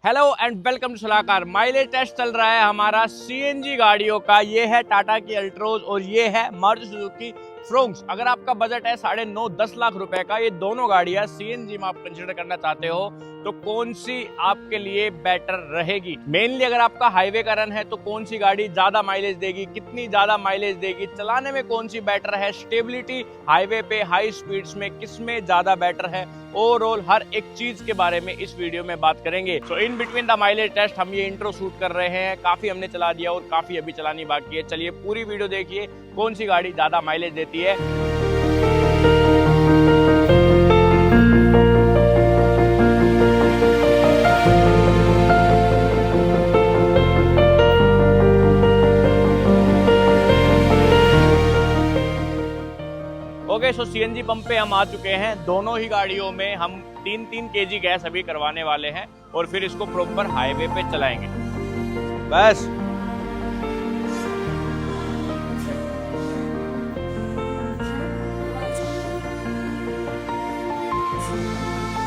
Hello and welcome to सलाहकार। Mileage test चल रहा है हमारा सीएनजी गाड़ियों का। ये है टाटा की अल्ट्रोज और ये है मारुति सुजुकी फ्रोंक्स। अगर आपका बजट है 9.5-10 लाख रुपए का, ये दोनों गाड़ियां सीएनजी में आप कंसिडर करना चाहते हो तो कौन सी आपके लिए बेटर रहेगी? मेनली अगर आपका हाईवे का रन है तो कौन सी गाड़ी ज्यादा माइलेज देगी, कितनी ज्यादा माइलेज देगी, चलाने में कौन सी बेटर है, स्टेबिलिटी हाईवे पे हाई स्पीड्स में किसमें ज्यादा बेटर है, ओवरऑल हर एक चीज के बारे में इस वीडियो में बात करेंगे। तो in between the mileage test हम ये इंट्रो शूट कर रहे हैं। काफी हमने चला दिया और काफी अभी चलानी बाकी है। चलिए पूरी वीडियो देखिए कौन सी गाड़ी ज्यादा माइलेज देती है। ओके, सो सीएनजी पंप पे हम आ चुके हैं। दोनों ही गाड़ियों में हम 3-3 केजी गैस अभी करवाने वाले हैं और फिर इसको प्रॉपर हाईवे पे चलाएंगे। बस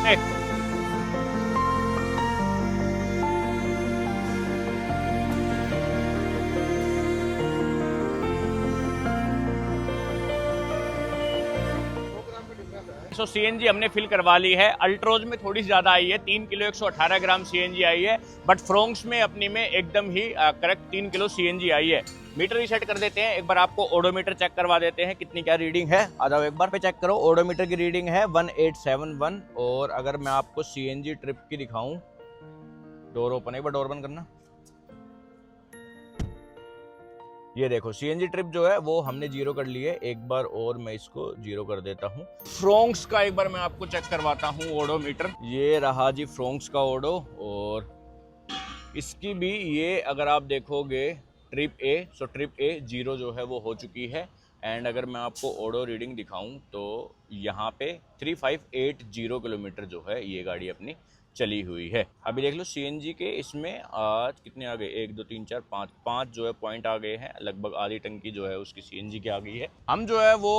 एक सो सीएनजी हमने फिल करवा ली है। अल्ट्रोज में थोड़ी ज्यादा आई है, 3 किलो 118 ग्राम सीएनजी आई है, बट फ्रोंक्स में अपनी में एकदम ही करेक्ट 3 किलो सीएनजी आई है। मीटर रीसेट कर देते हैं, एक बार आपको ओडोमीटर चेक करवा देते हैं कितनी क्या रीडिंग है। आ जाओ एक बार पे चेक करो। ओडोमीटर की रीडिंग है 1871। और अगर मैं आपको सीएनजी ट्रिप की दिखाऊं, डोर ओपन, एक बार डोर बंद करना। ये देखो सीएनजी ट्रिप जो है वो हमने जीरो कर ली है। एक बार और मैं इसको जीरो कर देता हूँ। फ्रोंक्स का एक बार मैं आपको चेक करवाता हूँ ओडोमीटर। ये रहा जी फ्रोंक्स का ओडो, और इसकी भी ये अगर आप देखोगे ट्रिप ए, सो ट्रिप ए जीरो जो है वो हो चुकी है। एंड अगर मैं आपको ओडो रीडिंग दिखाऊं तो यहाँ पे 3580 किलोमीटर जो है ये गाड़ी अपनी चली हुई है। अभी देख लो सीएनजी के इसमें आज कितने आ गए, 1 2 3 4 5 जो है पॉइंट आ गए हैं। लगभग आधी टंकी जो है उसकी सीएनजी की आ गई है। हम जो है वो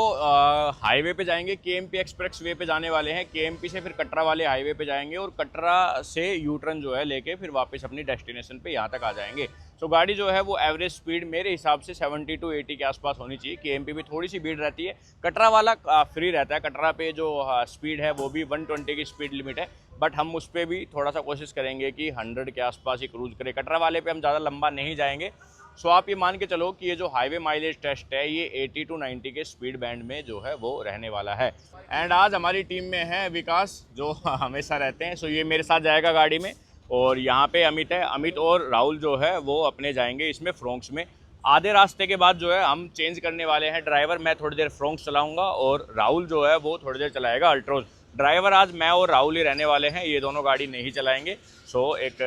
हाईवे पे जाएंगे, केएमपी एक्सप्रेस वे पे जाने वाले हैं। केएमपी से फिर कटरा वाले हाईवे पे जाएंगे और कटरा से यू टर्न जो है लेके फिर वापस अपनी डेस्टिनेशन पे यहाँ तक आ जाएंगे। तो गाड़ी जो है वो एवरेज स्पीड मेरे हिसाब से 70 to 80 के आसपास होनी चाहिए। केएमपी में थोड़ी सी भीड़ रहती है, कटरा वाला फ्री रहता है। कटरा पे जो स्पीड है वो भी 120 की स्पीड लिमिट है, बट हम उस पर भी थोड़ा सा कोशिश करेंगे कि 100 के आसपास ही क्रूज करें। कटरा वाले पे हम ज़्यादा लंबा नहीं जाएंगे। सो आप ये मान के चलो कि ये जो हाईवे माइलेज टेस्ट है ये 80 to 90 के स्पीड बैंड में जो है वो रहने वाला है। एंड आज हमारी टीम में है विकास जो हमेशा रहते हैं। सो ये मेरे साथ जाएगा गाड़ी में, और यहाँ पे अमित है। अमित और राहुल जो है वो अपने जाएंगे इसमें फ्रोंक्स में। आधे रास्ते के बाद जो है हम चेंज करने वाले हैं ड्राइवर। मैं थोड़ी देर फ्रोंक्स चलाऊंगा और राहुल जो है वो थोड़ी देर चलाएगा अल्ट्रोज। ड्राइवर आज मैं और राहुल ही रहने वाले हैं, ये दोनों गाड़ी नहीं चलाएंगे। सो एक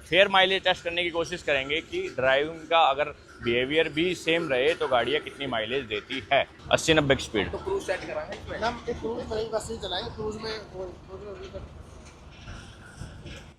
फेयर माइलेज टेस्ट करने की कोशिश करेंगे कि ड्राइविंग का अगर बिहेवियर भी सेम रहे तो गाड़ियाँ कितनी माइलेज देती है। 80-90 की स्पीड। तो क्रूज सेट कराएंगे ना, क्रूज में बस ही चलाएंगे। क्रूज में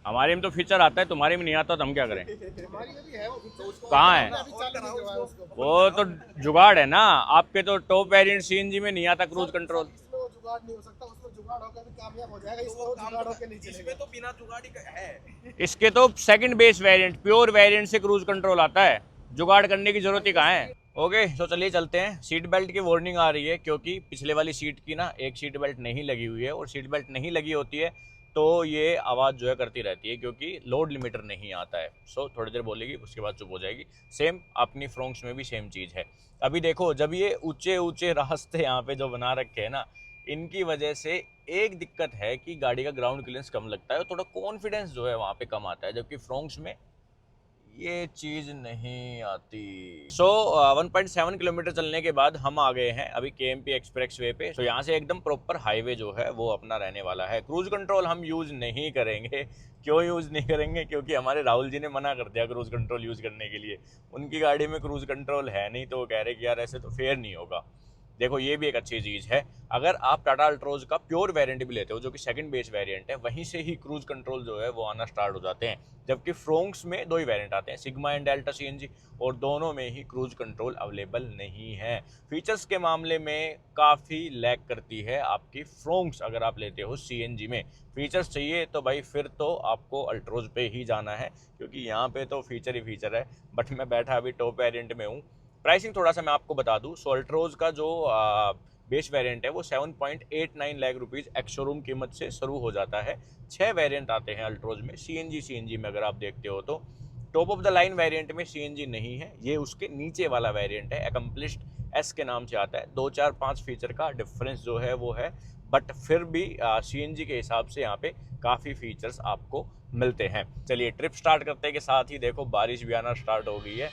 हमारे में तो फीचर आता है, तुम्हारे में नहीं आता तो हम क्या करें? हमारी में भी है वो फीचर। कहाँ है अभी चालू नहीं करवाया उसको। वो? तो जुगाड़ है ना आपके, तो टॉप वेरिएंट सीएनजी में नहीं आता क्रूज कंट्रोल। इसमें वो जुगाड़ नहीं हो सकता, उसमें जुगाड़ होकर भी कामयाब हो जाएगा। इसमें वो जुगाड़ होकर नहीं चलेगा। इसमें तो बिना जुगाड़ी का है। इसके तो second base variant, pure variant से क्रूज कंट्रोल आता है, जुगाड़ करने की जरूरत ही कहाँ है। ओके, तो चलिए चलते हैं। सीट बेल्ट की वार्निंग आ रही है क्योंकि पिछले वाली सीट की ना एक सीट बेल्ट नहीं लगी हुई है, और सीट बेल्ट नहीं लगी होती है तो ये आवाज़ जो है करती रहती है क्योंकि लोड लिमिटर नहीं आता है। सो थोड़ी देर बोलेगी, उसके बाद चुप हो जाएगी। सेम अपनी फ्रोंक्स में भी सेम चीज़ है। अभी देखो, जब ये ऊंचे ऊंचे रास्ते यहाँ पे जो बना रखे हैं ना, इनकी वजह से एक दिक्कत है कि गाड़ी का ग्राउंड क्लियरेंस कम लगता है और थोड़ा कॉन्फिडेंस जो है वहाँ पे कम आता है, जबकि फ्रोंक्स में ये चीज नहीं आती। सो 1.7 किलोमीटर चलने के बाद हम आ गए हैं अभी केएमपी एक्सप्रेस वे पे। तो यहाँ से एकदम प्रॉपर हाईवे जो है वो अपना रहने वाला है। क्रूज कंट्रोल हम यूज नहीं करेंगे। क्यों यूज नहीं करेंगे? क्योंकि हमारे राहुल जी ने मना कर दिया क्रूज कंट्रोल यूज करने के लिए। उनकी गाड़ी में क्रूज कंट्रोल है नहीं, तो वो कह रहे कि यार ऐसे तो फेयर नहीं होगा। देखो ये भी एक अच्छी चीज़ है। अगर आप टाटा अल्ट्रोज का प्योर वेरिएंट भी लेते हो, जो कि सेकंड बेस वेरिएंट है, वहीं से ही क्रूज कंट्रोल जो है वो आना स्टार्ट हो जाते हैं। जबकि फ्रोंक्स में 2 ही वेरिएंट आते हैं, सिग्मा एंड डेल्टा सीएनजी, और दोनों में ही क्रूज कंट्रोल अवेलेबल नहीं है। फीचर्स के मामले में काफ़ी लैग करती है आपकी फ्रोंक्स अगर आप लेते हो सीएनजी में। फीचर्स चाहिए तो भाई फिर तो आपको अल्ट्रोज पे ही जाना है, क्योंकि यहाँ पे तो फीचर ही फीचर है। बट मैं बैठा अभी टॉप वेरिएंट में हूँ। प्राइसिंग थोड़ा सा मैं आपको बता दूँ, सो अल्ट्रोज का जो बेस वेरिएंट है वो 7.89 लाख रुपीज़ एक्स शोरूम कीमत से शुरू हो जाता है। 6 वेरिएंट आते हैं अल्ट्रोज में, सीएनजी में अगर आप देखते हो तो। Top of the line variant में सीएनजी नहीं है, ये उसके नीचे वाला वेरिएंट है, अकम्प्लिश्ड एस के नाम से आता है। 2, 4, 5 फीचर का डिफरेंस जो है वो है, बट फिर भी सीएनजी के हिसाब से यहाँ पे काफ़ी फीचर्स आपको मिलते हैं। चलिए ट्रिप स्टार्ट करते के साथ ही देखो बारिश भी आना स्टार्ट हो गई है।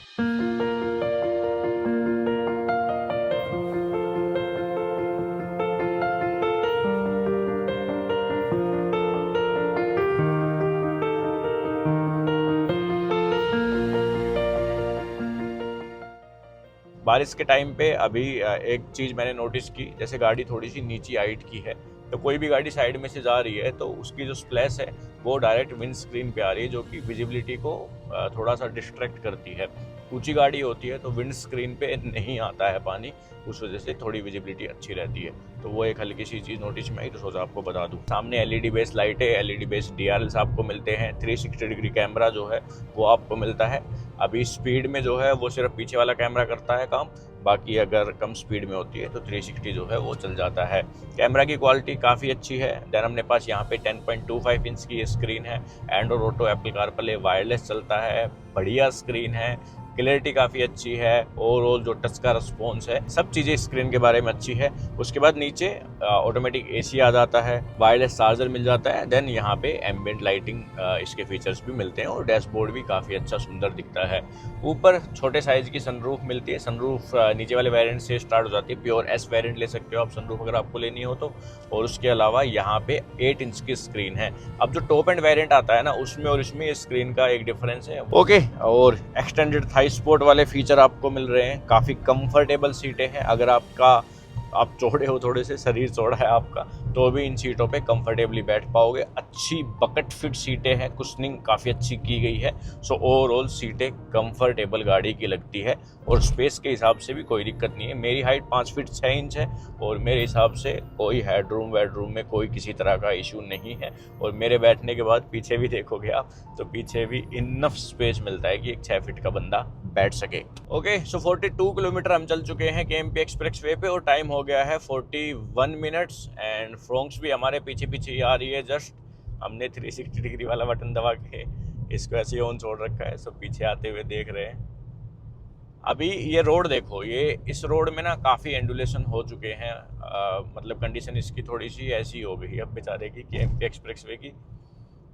बारिश के टाइम पे अभी एक चीज़ मैंने नोटिस की, जैसे गाड़ी थोड़ी सी नीची हाइट की है, तो कोई भी गाड़ी साइड में से जा रही है तो उसकी जो स्प्लैश है वो डायरेक्ट विंड स्क्रीन पे आ रही है, जो कि विजिबिलिटी को थोड़ा सा डिस्ट्रैक्ट करती है। ऊंची गाड़ी होती है तो विंड स्क्रीन पे नहीं आता है पानी, उस वजह से थोड़ी विजिबिलिटी अच्छी रहती है। तो वो एक हल्की सी चीज़ नोटिस में आई तो सोचा आपको बता दूं। सामने एलईडी बेस लाइट है, एलईडी बेस डीआरएल्स आपको मिलते हैं, 360 डिग्री कैमरा जो है वो आपको मिलता है। अभी स्पीड में जो है वो सिर्फ पीछे वाला कैमरा करता है काम, बाकी अगर कम स्पीड में होती है तो 360 जो है वो चल जाता है। कैमरा की क्वालिटी काफ़ी अच्छी है। देन अपने पास यहाँ पे 10.25 इंच की स्क्रीन है, Android auto, Apple CarPlay, wireless चलता है, बढ़िया स्क्रीन है, क्लैरिटी काफ़ी अच्छी है, ओवरऑल जो टच का रिस्पॉन्स है, सब चीज़ें स्क्रीन के बारे में अच्छी है। उसके बाद नीचे ऑटोमेटिक एसी आ जाता है, वायरलेस चार्जर मिल जाता है। देन यहाँ पे एम्बिएंट लाइटिंग इसके फीचर्स भी मिलते हैं, और डैशबोर्ड भी काफ़ी अच्छा सुंदर दिखता है। ऊपर छोटे साइज़ की सनरूफ मिलती है, सनरूफ नीचे वाले वेरिएंट से स्टार्ट हो जाती है। प्योर एस वेरिएंट ले सकते हो आप सनरूफ अगर आपको लेनी हो तो। और उसके अलावा यहाँ पे 8 इंच की स्क्रीन है। अब जो टॉप एंड वेरिएंट आता है ना, उसमें और इसमें स्क्रीन का एक डिफरेंस है। ओके, और एक्सटेंडेड थाई स्पोर्ट वाले फीचर आपको मिल रहे हैं। काफ़ी कंफर्टेबल सीटें हैं, अगर आप चौड़े हो, थोड़े से शरीर चौड़ा है आपका, तो भी इन सीटों पे कंफर्टेबली बैठ पाओगे। अच्छी बकेट फिट सीटें हैं, कुशनिंग काफ़ी अच्छी की गई है। सो ओवरऑल सीटें कंफर्टेबल गाड़ी की लगती है, और स्पेस के हिसाब से भी कोई दिक्कत नहीं है। मेरी हाइट 5 फीट 6 इंच है, और मेरे हिसाब से कोई हेडरूम वेडरूम में कोई किसी तरह का इशू नहीं है। और मेरे बैठने के बाद पीछे भी देखोगे आप तो पीछे भी इनफ स्पेस मिलता है कि एक 6 फीट का बंदा बैठ सके। ओके, सो 42 किलोमीटर हम चल चुके हैं केएमपी एक्सप्रेस वे पे, और टाइम हो गया है 41 मिनट्स। एंड फ्रोंक्स भी हमारे पीछे पीछे ही आ रही है। जस्ट हमने 360 डिग्री वाला बटन दबा के इसको ऐसे ऑन छोड़ रखा है, सब पीछे आते हुए देख रहे हैं। अभी ये रोड देखो, ये इस रोड में ना काफ़ी एंडुलेशन हो चुके हैं, मतलब कंडीशन इसकी थोड़ी सी ऐसी हो गई अब बेचारे की केएमपी एक्सप्रेस वे की।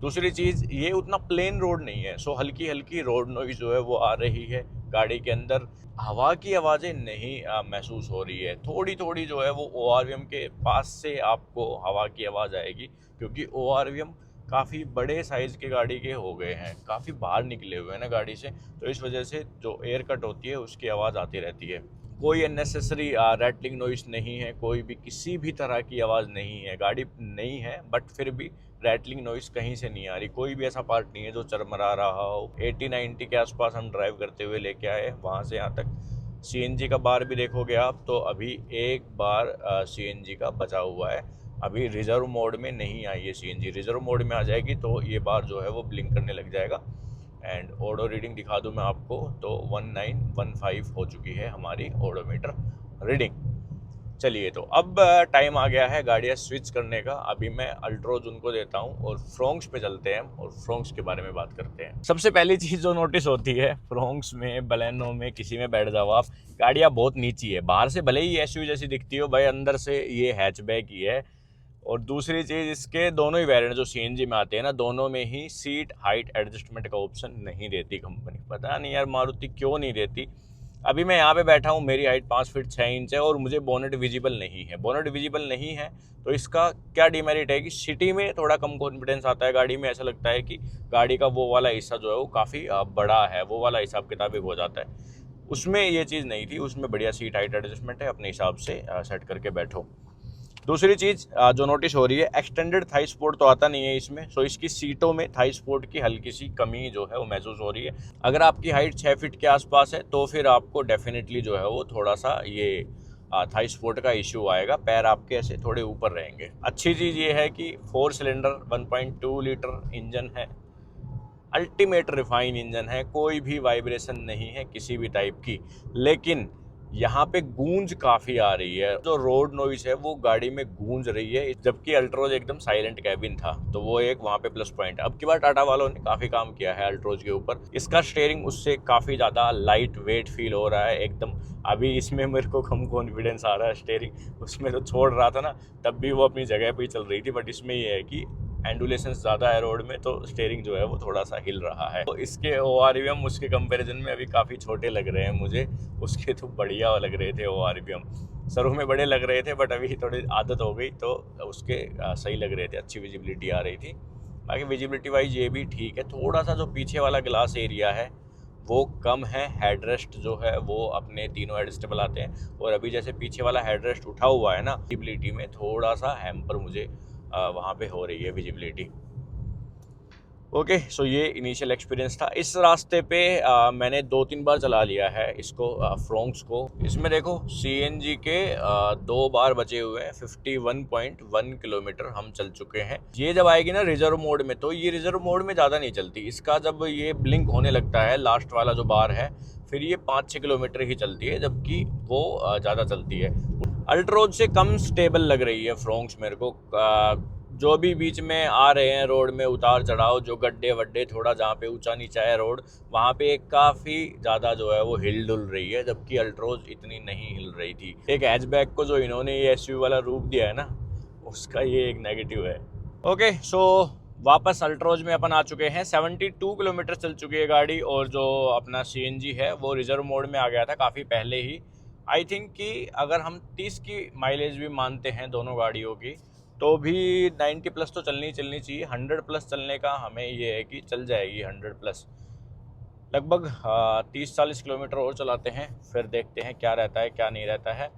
दूसरी चीज़, ये उतना प्लेन रोड नहीं है, सो हल्की हल्की रोड नॉइज जो है वो आ रही है गाड़ी के अंदर। हवा की आवाज़ें नहीं महसूस हो रही है। थोड़ी थोड़ी जो है वो ORVM के पास से आपको हवा की आवाज़ आएगी, क्योंकि ORVM काफ़ी बड़े साइज़ के गाड़ी के हो गए हैं, काफ़ी बाहर निकले हुए हैं ना गाड़ी से, तो इस वजह से जो एयर कट होती है उसकी आवाज़ आती रहती है। कोई अननेसेसरी रैटलिंग नॉइस नहीं है, कोई भी किसी भी तरह की आवाज़ नहीं है। गाड़ी नहीं है बट फिर भी रैटलिंग नॉइस कहीं से नहीं आ रही। कोई भी ऐसा पार्ट नहीं है जो चरमरा रहा हो। 80-90 के आसपास हम ड्राइव करते हुए लेके आए वहाँ से यहाँ तक। CNG का बार भी देखोगे आप तो अभी एक बार CNG का बचा हुआ है। अभी रिजर्व मोड में नहीं आई है CNG, रिजर्व मोड में आ जाएगी तो ये बार जो है वो ब्लिंक करने लग जाएगा। एंड ऑडो रीडिंग दिखा दूं मैं आपको तो 1915 हो चुकी है हमारी ओडोमीटर रीडिंग। चलिए, तो अब टाइम आ गया है गाड़ियाँ स्विच करने का। अभी मैं अल्ट्रोज उनको देता हूँ और फ्रोंक्स पे चलते हैं और फ्रोंक्स के बारे में बात करते हैं। सबसे पहली चीज़ जो नोटिस होती है फ्रोंक्स में, बलेनो में, किसी में बैठ जाओ आप, गाड़ियाँ बहुत नीची है। बाहर से भले ही SUV जैसी दिखती हो, भाई अंदर से ये हैचबैक ही है। और दूसरी चीज़, इसके दोनों ही वेरिएंट जो CNG में आते हैं ना, दोनों में ही सीट हाइट एडजस्टमेंट का ऑप्शन नहीं देती कंपनी। पता नहीं यार मारुति क्यों नहीं देती। अभी मैं यहाँ पे बैठा हूँ, मेरी हाइट 5 फीट 6 इंच है और मुझे बोनेट विजिबल नहीं है। बोनेट विजिबल नहीं है तो इसका क्या डिमेरिट है कि सिटी में थोड़ा कम कॉन्फिडेंस आता है गाड़ी में। ऐसा लगता है कि गाड़ी का वो वाला हिस्सा जो है वो काफ़ी बड़ा है, वो वाला हिसाब किताब हो जाता है। उसमें ये चीज़ नहीं थी, उसमें बढ़िया सीट हाइट एडजस्टमेंट है, अपने हिसाब से सेट करके बैठो। दूसरी चीज़ जो नोटिस हो रही है, एक्सटेंडेड थाई सपोर्ट तो आता नहीं है इसमें, सो इसकी सीटों में थाई सपोर्ट की हल्की सी कमी जो है वो महसूस हो रही है। अगर आपकी हाइट 6 फीट के आसपास है तो फिर आपको डेफिनेटली जो है वो थोड़ा सा ये थाई सपोर्ट का इश्यू आएगा, पैर आपके ऐसे थोड़े ऊपर रहेंगे। अच्छी चीज़ ये है कि 4 सिलेंडर 1.2 लीटर इंजन है, अल्टीमेट रिफाइन इंजन है, कोई भी वाइब्रेशन नहीं है किसी भी टाइप की। लेकिन यहाँ पे गूंज काफ़ी आ रही है, जो रोड नॉइस है वो गाड़ी में गूंज रही है, जबकि अल्ट्रोज एकदम साइलेंट कैबिन था, तो वो एक वहाँ पे प्लस पॉइंट है। अब की बार टाटा वालों ने काफ़ी काम किया है अल्ट्रोज के ऊपर, इसका स्टीयरिंग उससे काफ़ी ज़्यादा लाइट वेट फील हो रहा है एकदम। अभी इसमें मेरे को कम कॉन्फिडेंस आ रहा है, स्टीयरिंग उसमें तो छोड़ रहा था ना तब भी वो अपनी जगह पर ही चल रही थी, बट इसमें ये है कि एंडुलेशंस ज़्यादा है रोड में, तो स्टीयरिंग जो है वो थोड़ा सा हिल रहा है। तो इसके ORVM उसके कंपैरिजन में अभी काफ़ी छोटे लग रहे हैं मुझे, उसके तो बढ़िया लग रहे थे ORVM, शुरू में बड़े लग रहे थे बट अभी थोड़ी आदत हो गई तो उसके सही लग रहे थे, अच्छी विजिबिलिटी आ रही थी। बाकी विजिबिलिटी वाइज ये भी ठीक है, थोड़ा सा जो पीछे वाला ग्लास एरिया है वो कम है, हेडरेस्ट जो है वो अपने तीनों एडजस्टेबल आते हैं, और अभी जैसे पीछे वाला हेडरेस्ट उठा हुआ है ना, विजिबिलिटी में थोड़ा सा हैम्पर मुझे वहाँ पे हो रही है विजिबिलिटी। ओके, सो ये इनिशियल एक्सपीरियंस था। इस रास्ते पे मैंने 2-3 बार चला लिया है इसको, फ्रोंक्स को। इसमें देखो CNG के 2 बार बचे हुए हैं, 51.1 किलोमीटर हम चल चुके हैं। ये जब आएगी ना रिजर्व मोड में, तो ये रिजर्व मोड में ज़्यादा नहीं चलती, इसका जब ये ब्लिंक होने लगता है लास्ट वाला जो बार है, फिर ये 5-6 किलोमीटर ही चलती है, जबकि वो ज़्यादा चलती है। अल्ट्रोज से कम स्टेबल लग रही है फ्रोंक्स मेरे को। जो भी बीच में आ रहे हैं रोड में उतार चढ़ाव, जो गड्ढे वड्ढे, थोड़ा जहाँ पे ऊंचा नीचा है रोड, वहाँ पे काफ़ी ज़्यादा जो है वो हिल डुल रही है, जबकि अल्ट्रोज इतनी नहीं हिल रही थी। एक हैचबैक को जो इन्होंने ये SUV वाला रूप दिया है ना, उसका ये एक नेगेटिव है। ओके, सो वापस अल्ट्रोज में अपन आ चुके हैं। 72 किलोमीटर चल चुकी है गाड़ी, और जो अपना CNG है वो रिजर्व मोड में आ गया था काफ़ी पहले ही। आई थिंक कि अगर हम 30 की माइलेज भी मानते हैं दोनों गाड़ियों की, तो भी 90 प्लस तो चलनी चाहिए। 100 प्लस चलने का हमें ये है कि चल जाएगी 100 प्लस। लगभग 30-40 किलोमीटर और चलाते हैं, फिर देखते हैं क्या रहता है क्या नहीं रहता है।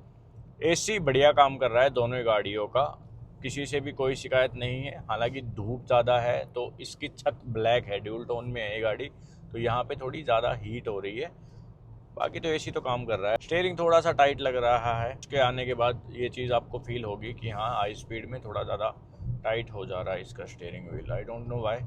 AC बढ़िया काम कर रहा है दोनों ही गाड़ियों का, किसी से भी कोई शिकायत नहीं है। हालांकि धूप ज़्यादा है तो इसकी छत ब्लैक है, ड्यूल टोन में है ये गाड़ी, तो यहाँ पे थोड़ी ज़्यादा हीट हो रही है। बाकी तो AC तो काम कर रहा है। स्टीयरिंग थोड़ा सा टाइट लग रहा है, उसके आने के बाद ये चीज़ आपको फील होगी कि हाँ, हाई स्पीड में थोड़ा ज़्यादा टाइट हो जा रहा है इसका steering wheel. I don't know why,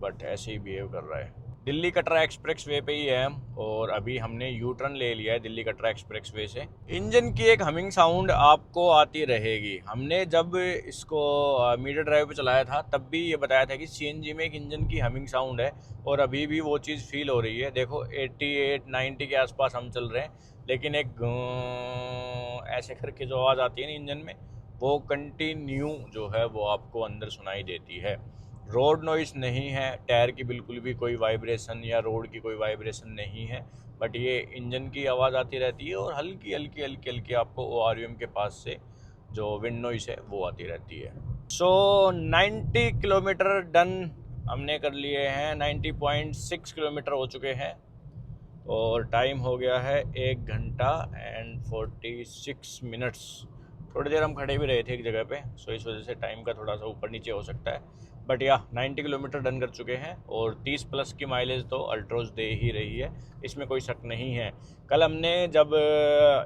but ऐसे ही बिहेव कर रहा है। दिल्ली कटरा एक्सप्रेस वे पे ही है हम, और अभी हमने यू टर्न ले लिया है दिल्ली कटरा एक्सप्रेस वे से। इंजन की एक हमिंग साउंड आपको आती रहेगी। हमने जब इसको मीडियम ड्राइव पे चलाया था तब भी ये बताया था कि CNG में एक इंजन की हमिंग साउंड है, और अभी भी वो चीज़ फील हो रही है। देखो 88-90 के आसपास हम चल रहे हैं, लेकिन एक ऐसे करके जो आवाज़ आती है ना इंजन में, वो कंटिन्यू जो है वो आपको अंदर सुनाई देती है। रोड नॉइस नहीं है, टायर की बिल्कुल भी कोई वाइब्रेशन या रोड की कोई वाइब्रेशन नहीं है, बट ये इंजन की आवाज़ आती रहती है, और हल्की हल्की हल्की हल्की आपको ORVM के पास से जो विंड नॉइस है वो आती रहती है। सो 90 किलोमीटर डन हमने कर लिए हैं, 90.6 किलोमीटर हो चुके हैं, और टाइम हो गया है 1 घंटा एंड 46 मिनट्स। थोड़ी देर हम खड़े भी रहे थे एक जगह पे, सो इस वजह से टाइम का थोड़ा सा ऊपर नीचे हो सकता है, बट या 90 किलोमीटर डन कर चुके हैं, और 30 प्लस की माइलेज तो अल्ट्रोज दे ही रही है, इसमें कोई शक नहीं है। कल हमने जब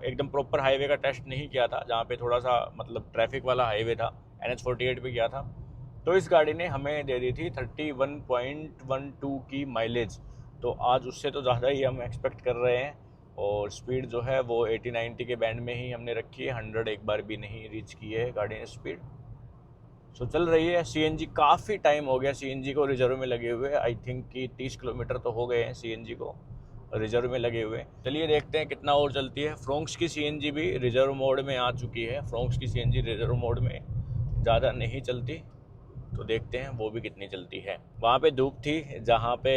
एकदम प्रॉपर हाईवे का टेस्ट नहीं किया था, जहाँ पे थोड़ा सा मतलब ट्रैफिक वाला हाईवे था, NH48 पे किया था, तो इस गाड़ी ने हमें दे दी थी 31.12 की माइलेज। तो आज उससे तो ज़्यादा ही हम एक्सपेक्ट कर रहे हैं, और स्पीड जो है वो 80-90 के बैंड में ही हमने रखी है, 100 एक बार भी नहीं रीच की है गाड़ी ने स्पीड। सो चल रही है। CNG काफ़ी टाइम हो गया CNG को रिजर्व में लगे हुए, आई थिंक कि 30 किलोमीटर तो हो गए हैं CNG को रिजर्व में लगे हुए। चलिए देखते हैं कितना और चलती है। फ्रोंक्स की CNG भी रिजर्व मोड में आ चुकी है। फ्रोंक्स की CNG रिजर्व मोड में ज़्यादा नहीं चलती, तो देखते हैं वो भी कितनी चलती है। वहाँ पे धूप थी जहाँ पे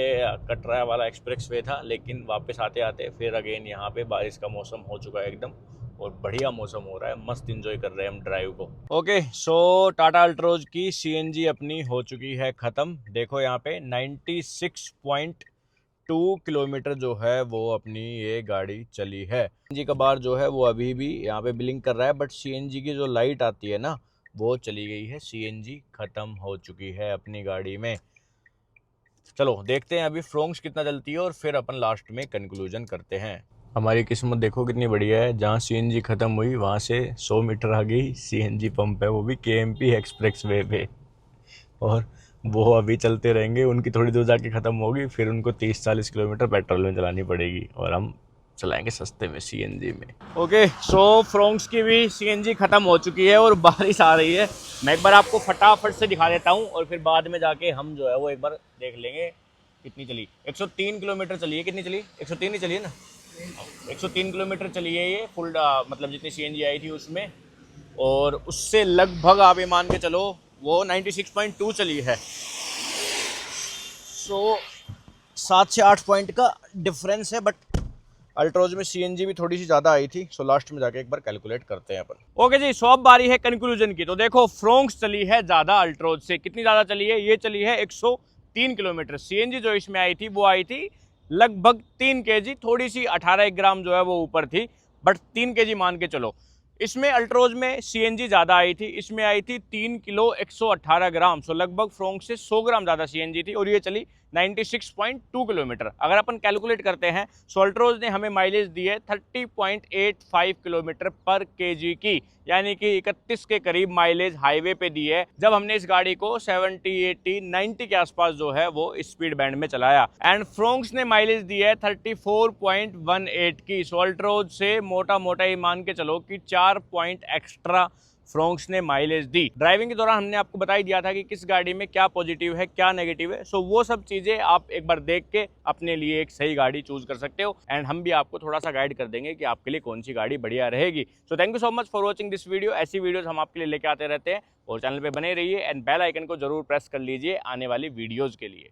कटरा वाला एक्सप्रेस वे था, लेकिन वापस आते आते फिर अगेन यहाँ पे बारिश का मौसम हो चुका है एकदम, और बढ़िया मौसम हो रहा है, मस्त एंजॉय कर रहे हैं हम ड्राइव को। ओके, सो टाटा अल्ट्रोज की CNG अपनी हो चुकी है ख़त्म। देखो यहाँ पे 2 किलोमीटर जो है वो अपनी ये गाड़ी चली है। सीएनजी का बार जो है वो अभी भी यहाँ पे ब्लिंक कर रहा है, बट सीएनजी की जो लाइट आती है ना वो चली गई है, सीएनजी खत्म हो चुकी है अपनी गाड़ी में। चलो देखते हैं अभी फ्रोंक्स कितना चलती है और फिर अपन लास्ट में कंक्लूजन करते हैं। हमारी किस्मत देखो कितनी बढ़िया है, जहाँ सीएनजी ख़त्म हुई वहाँ से 100 मीटर आ गई सीएनजी पंप है, वो भी केएमपी एक्सप्रेस वे पे, और वो अभी चलते रहेंगे। उनकी थोड़ी दूर जाके ख़त्म होगी, फिर उनको 30-40 किलोमीटर पेट्रोल में चलानी पड़ेगी और हम चलाएंगे सस्ते में सीएनजी में। ओके, सो फ्रोंक्स की भी सीएनजी ख़त्म हो चुकी है और बारिश आ रही है। मैं एक बार आपको फटाफट से दिखा देता हूँ और फिर बाद में जाके हम जो है वो एक बार देख लेंगे कितनी चली। 103 किलोमीटर चली है। कितनी चली? 103 ही चली है ना? 103 किलोमीटर चली है ये फुल, मतलब जितनी सीएनजी आई थी उसमें, और उससे लगभग आप ये मान के चलो वो 96.2 चली है। सो 7 से 8 पॉइंट का डिफरेंस है, बट अल्ट्रोज में सीएनजी भी थोड़ी सी ज़्यादा आई थी। सो लास्ट में जाके एक बार कैलकुलेट करते हैं अपन। ओके जी, सो अब बारी है कंक्लूजन की। तो देखो फ्रोंक्स चली है ज़्यादा अल्ट्रोज से। कितनी ज़्यादा चली है? ये चली है 103 किलोमीटर। सीएनजी जो इसमें आई थी वो आई थी लगभग 3 kg, थोड़ी सी 18 ग्राम जो है वो ऊपर थी, बट 3 kg मान के चलो। इसमें अल्ट्रोज में सीएनजी ज़्यादा आई थी, इसमें आई थी 3 किलो 118 ग्राम। सो लगभग फ्रोंक्स से 100 ग्राम ज़्यादा सीएनजी थी और ये चली 96.2 किलोमीटर। अगर अपन कैलकुलेट करते हैं, सो अल्ट्रोज ने हमें माइलेज दी है 30.85 किलोमीटर पर केजी की, यानी कि 31 के करीब माइलेज हाईवे पे दी है, जब हमने इस गाड़ी को 70, 80, 90 के आसपास जो है वो स्पीड बैंड में चलाया। एंड फ्रोंक्स ने माइलेज दी है 34.18 की। सो अल्ट्रोज से मोटा मोटा ही मान के चलो कि 4 पॉइंट एक्स्ट्रा फ्रोंक्स ने माइलेज दी। ड्राइविंग के दौरान हमने आपको बता ही दिया था कि किस गाड़ी में क्या पॉजिटिव है क्या नेगेटिव है। सो वो सब चीज़ें आप एक बार देख के अपने लिए एक सही गाड़ी चूज कर सकते हो, एंड हम भी आपको थोड़ा सा गाइड कर देंगे कि आपके लिए कौन सी गाड़ी बढ़िया रहेगी। So thank you so much for watching this video. ऐसी वीडियोस हम आपके लिए लेके आते रहते हैं, और चैनल पे बने रहिए एंड बेल आइकन को जरूर प्रेस कर लीजिए आने वाली वीडियोज़ के लिए।